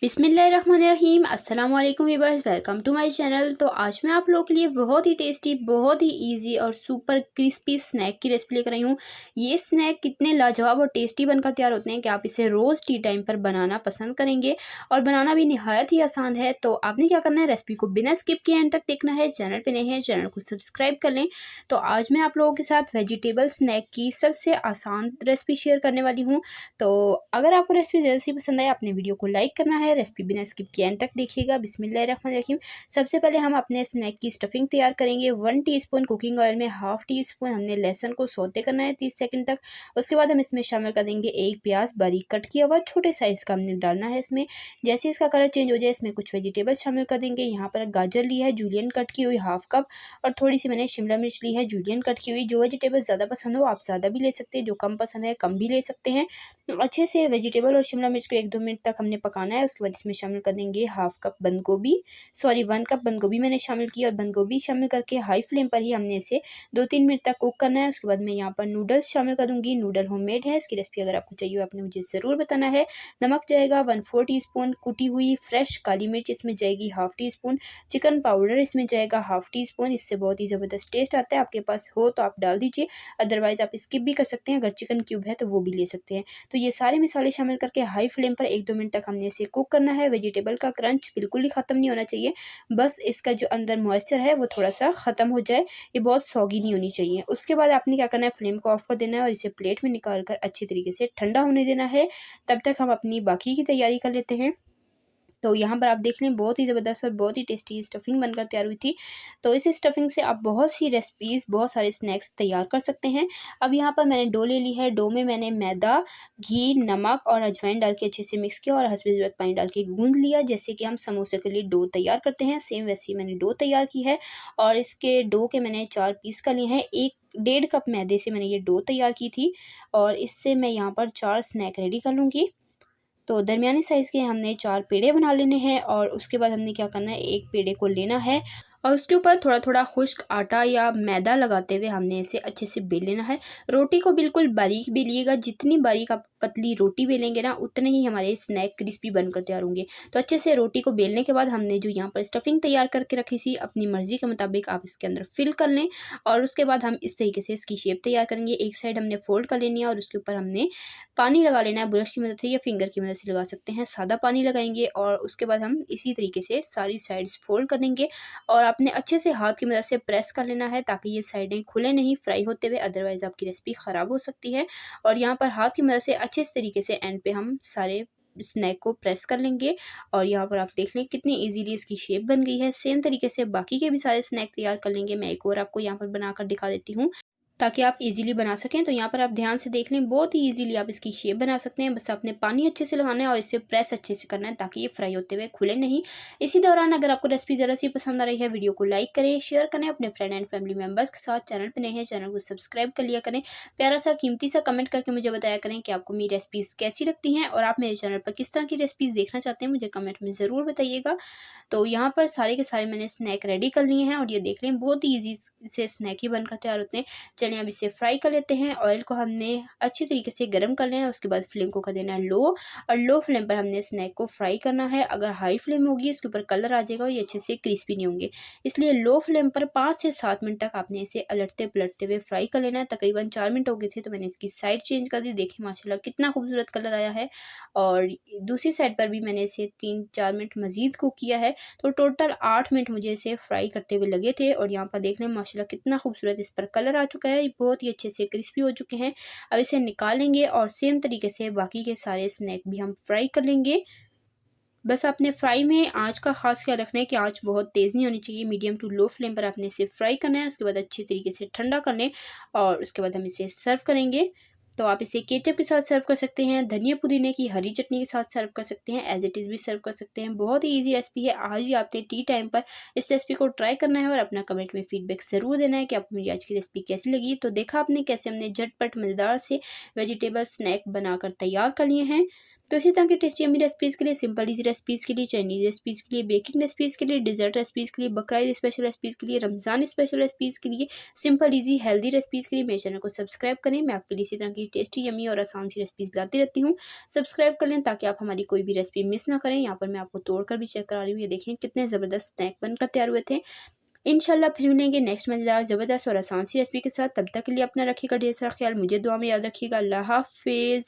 बिस्मिल्लाहिर्रहमानिर्रहीम अस्सलाम वालेकुम viewers, welcome to my channel. तो आज मैं आप लोगों के लिए बहुत ही टेस्टी, बहुत ही इजी और सुपर क्रिस्पी स्नैक की रेसिपी लेकर आई हूँ। ये स्नैक कितने लाजवाब और टेस्टी बनकर तैयार होते हैं कि आप इसे रोज़ टी टाइम पर बनाना पसंद करेंगे और बनाना भी निहायत ही आसान है। तो आपने क्या करना है, रेसिपी को बिना स्किप किए एंड तक देखना है। चैनल पर नए हैं, चैनल को सब्सक्राइब कर लें। तो आज मैं आप लोगों के साथ वेजिटेबल स्नैक की सबसे आसान रेसिपी शेयर करने वाली हूँ। तो अगर आपको रेसिपी ज़्यादा सी पसंद आए, अपने वीडियो को लाइक करना है, रेसिपी बिना स्किप किए एंड तक देखिएगा। बिस्मिल्लाहिर्रहमानिर्रहीम। सबसे पहले हम अपने स्नैक की स्टफिंग तैयार करेंगे। 1 टीस्पून कुकिंग ऑयल में हाफ टी स्पून हमने लहसुन को सौते करना है 30 सेकंड तक। उसके बाद हम इसमें शामिल कर देंगे एक प्याज बारीक कट किया हुआ, छोटे साइज़ का हमने डालना है इसमें। जैसे इसका कलर चेंज हो जाए, इसमें कुछ वेजिटेबल शामिल कर देंगे। यहाँ पर गाजर ली है जूलियन कट की हुई हाफ कप, और थोड़ी सी मैंने शिमला मिर्च ली है जूलियन कट की हुई। जो वेजिटेबल ज़्यादा पसंद हो आप ज़्यादा भी ले सकते हैं, जो कम पसंद है कम भी ले सकते हैं। अच्छे से वेजिटेबल और शिमला मिर्च को 1-2 मिनट तक हमने पकाना है। उसके बाद इसमें शामिल कर देंगे हाफ कप बंद गोभी, 1 कप बंद गोभी मैंने शामिल की, और बंद गोभी शामिल करके हाई फ्लेम पर ही हमने इसे 2-3 मिनट तक कुक करना है। उसके बाद मैं यहाँ पर नूडल्स शामिल कर दूँगी। नूडल होममेड है, इसकी रेसिपी अगर आपको चाहिए हो आपने मुझे ज़रूर बताना है। नमक जाएगा 1/4 टीस्पून, कुटी हुई फ्रेश काली मिर्च इसमें जाएगी half tea spoon, chicken powder इसमें जाएगा हाफ टी स्पून। इससे बहुत ही ज़बरदस्त टेस्ट आता है। आपके पास हो तो आप डाल दीजिए, अदरवाइज़ आप स्किप भी कर सकते हैं। अगर चिकन क्यूब है तो वो भी ले सकते हैं। तो ये सारे मसाले शामिल करके हाई फ्लेम पर 1-2 मिनट तक हमने इसे कुक करना है। वेजिटेबल का क्रंच बिल्कुल ही ख़त्म नहीं होना चाहिए, बस इसका जो अंदर मॉइस्चर है वो थोड़ा-सा ख़त्म हो जाए, ये बहुत सॉगी नहीं होनी चाहिए। उसके बाद आपने क्या करना है, फ्लेम को ऑफ कर देना है और इसे प्लेट में निकाल कर अच्छी तरीके से ठंडा होने देना है। तब तक हम अपनी बाकी की तैयारी कर लेते हैं। तो यहाँ पर आप देख लें, बहुत ही ज़बरदस्त और बहुत ही टेस्टी स्टफिंग बनकर तैयार हुई थी। तो इस स्टफिंग से आप बहुत सी रेसिपीज़, बहुत सारे स्नैक्स तैयार कर सकते हैं। अब यहाँ पर मैंने डो ले ली है। डो में मैंने मैदा, घी, नमक और अजवाइन डाल के अच्छे से मिक्स किया और हस्बे ज़रूरत पानी डाल के गूँध लिया। जैसे कि हम समोसे के लिए डो तैयार करते हैं, सेम वैसे ही मैंने डो तैयार की है। और इसके डो के मैंने 4 पीस कर लिए हैं। 1 डेढ़ कप मैदे से मैंने ये डो तैयार की थी, और इससे मैं यहाँ पर 4 स्नैक रेडी कर लूँगी। तो दरमियाने साइज़ के हमने 4 पेड़े बना लेने हैं, और उसके बाद हमने क्या करना है, एक पेड़े को लेना है और उसके ऊपर थोड़ा-थोड़ा खुश्क आटा या मैदा लगाते हुए हमने इसे अच्छे से बेल लेना है। रोटी को बिल्कुल बारीक बेलिएगा, जितनी बारीक आप पतली रोटी बेलेंगे ना, उतने ही हमारे स्नैक क्रिस्पी बनकर तैयार होंगे। तो अच्छे से रोटी को बेलने के बाद हमने जो यहाँ पर स्टफिंग तैयार करके रखी थी, अपनी मर्ज़ी के मुताबिक आप इसके अंदर फिल कर लें, और उसके बाद हम इस तरीके से इसकी शेप तैयार करेंगे। एक साइड हमने फ़ोल्ड कर लेनी है और उसके ऊपर हमने पानी लगा लेना है। ब्रश की मदद से या फिंगर की मदद से लगा सकते हैं, सादा पानी लगाएंगे, और उसके बाद हम इसी तरीके से सारी साइड्स फोल्ड कर देंगे, और आपने अच्छे से हाथ की मदद से प्रेस कर लेना है ताकि ये साइडें खुले नहीं फ्राई होते हुए, अदरवाइज़ आपकी रेसिपी ख़राब हो सकती है। और यहाँ पर हाथ की मदद से अच्छे तरीके से एंड पे हम सारे स्नैक को प्रेस कर लेंगे, और यहाँ पर आप देख लें कितनी इजीली इसकी शेप बन गई है। सेम तरीके से बाकी के भी सारे स्नैक तैयार कर लेंगे। मैं एक और आपको यहाँ पर बनाकर दिखा देती हूँ ताकि आप इजीली बना सकें। तो यहाँ पर आप ध्यान से देख लें, बहुत ही इजीली आप इसकी शेप बना सकते हैं। बस आपने पानी अच्छे से लगाना है और इसे प्रेस अच्छे से करना है ताकि ये फ्राई होते हुए खुले नहीं। इसी दौरान अगर आपको रेसिपी ज़रा सी पसंद आ रही है, वीडियो को लाइक करें, शेयर करें अपने फ्रेंड एंड फैमिली मेम्बर्स के साथ। चैनल पर नए हैं, चैनल को सब्सक्राइब कर लिया करें। प्यारा सा कीमती सा कमेंट करके मुझे बताया करें कि आपको मेरी रेसिपीज़ कैसी लगती हैं, और आप मेरे चैनल पर किस तरह की रेसिपीज़ देखना चाहते हैं, मुझे कमेंट में ज़रूर बताइएगा। तो यहाँ पर सारे के सारे मैंने स्नैक रेडी कर लिए हैं, और ये देख लें बहुत ही ईजी से स्नैक ही बनकर तैयार होते हैं। चलिए अब इसे फ्राई कर लेते हैं। ऑयल को हमने अच्छी तरीके से गर्म कर लेना है। उसके बाद फ्लेम को कर देना है लो, और लो फ्लेम पर हमने स्नैक को फ्राई करना है। अगर हाई फ्लेम होगी इसके ऊपर कलर आ जाएगा और ये अच्छे से क्रिस्पी नहीं होंगे, इसलिए लो फ्लेम पर 5 से 7 मिनट तक आपने इसे अलटते पलटते हुए फ्राई कर लेना है। तकरीबन 4 मिनट हो गए थे तो मैंने इसकी साइड चेंज कर दी। देखिए माशाल्लाह कितना खूबसूरत कलर आया है, और दूसरी साइड पर भी मैंने इसे 3-4 मिनट मज़ीद कुक किया है। तो टोटल 8 मिनट मुझे इसे फ्राई करते हुए लगे थे, और यहाँ पर देख लें माशाल्लाह कितना खूबसूरत इस पर कलर आ चुका है। बहुत ही अच्छे से क्रिस्पी हो चुके हैं। अब इसे निकालेंगे और सेम तरीके से बाकी के सारे स्नैक भी हम फ्राई कर लेंगे। बस आपने फ्राई में आँच का ख़ास ख्याल रखना है कि आँच बहुत तेज़ नहीं होनी चाहिए, मीडियम टू लो फ्लेम पर आपने इसे फ्राई करना है। उसके बाद अच्छी तरीके से ठंडा कर लें, और उसके बाद हम इसे सर्व करेंगे। तो आप इसे केचप के साथ सर्व कर सकते हैं, धनिया पुदीने की हरी चटनी के साथ सर्व कर सकते हैं, एज़ इट इज़ भी सर्व कर सकते हैं। बहुत ही ईज़ी रेसिपी है। आज ही आपने टी टाइम पर इस रेसिपी को ट्राई करना है और अपना कमेंट में फीडबैक ज़रूर देना है कि आपको मेरी आज की रेसिपी कैसी लगी। तो देखा आपने कैसे हमने झटपट मज़ेदार से वेजिटेबल स्नैक बनाकर तैयार कर लिए हैं। तो इसी तरह की टेस्टी यम्मी रेसिपीज़ के लिए, सिंपल ईजी रेसिपीज़ के लिए, चाइनीज़ रेसिपीज़ के लिए, बेकिंग रेसिपीज़ के लिए, डिजर्ट रेसिपीज़ के लिए, बकरा ईद स्पेशल रेसिपीज़ के लिए, रमज़ान स्पेशल रेसिपीज़ के लिए, सिंपल ईजी हेल्दी रेसिपीज़ के लिए मेरे चैनल को सब्सक्राइब करें। मैं आपके लिए इसी तरह की टेस्टी यम्मी और आसान सी रेसिपीज़ लाती रहती हूँ। सब्सक्राइब कर लें ताकि आप हमारी कोई भी रेसिपी मिस ना करें। यहाँ पर मैं आपको तोड़कर भी चेक करा रही हूँ। ये देखें कितने ज़बरदस्त स्नैक बनकर तैयार हुए थे। इंशाल्लाह फिर मिलेंगे नेक्स्ट मज़ेदार ज़बरदस्त और आसान सी रेसिपी के साथ। तब तक के लिए अपना रखिएगा ढेर सारा ख्याल। मुझे दुआ में याद रखिएगा। अल्लाह हाफ़िज़।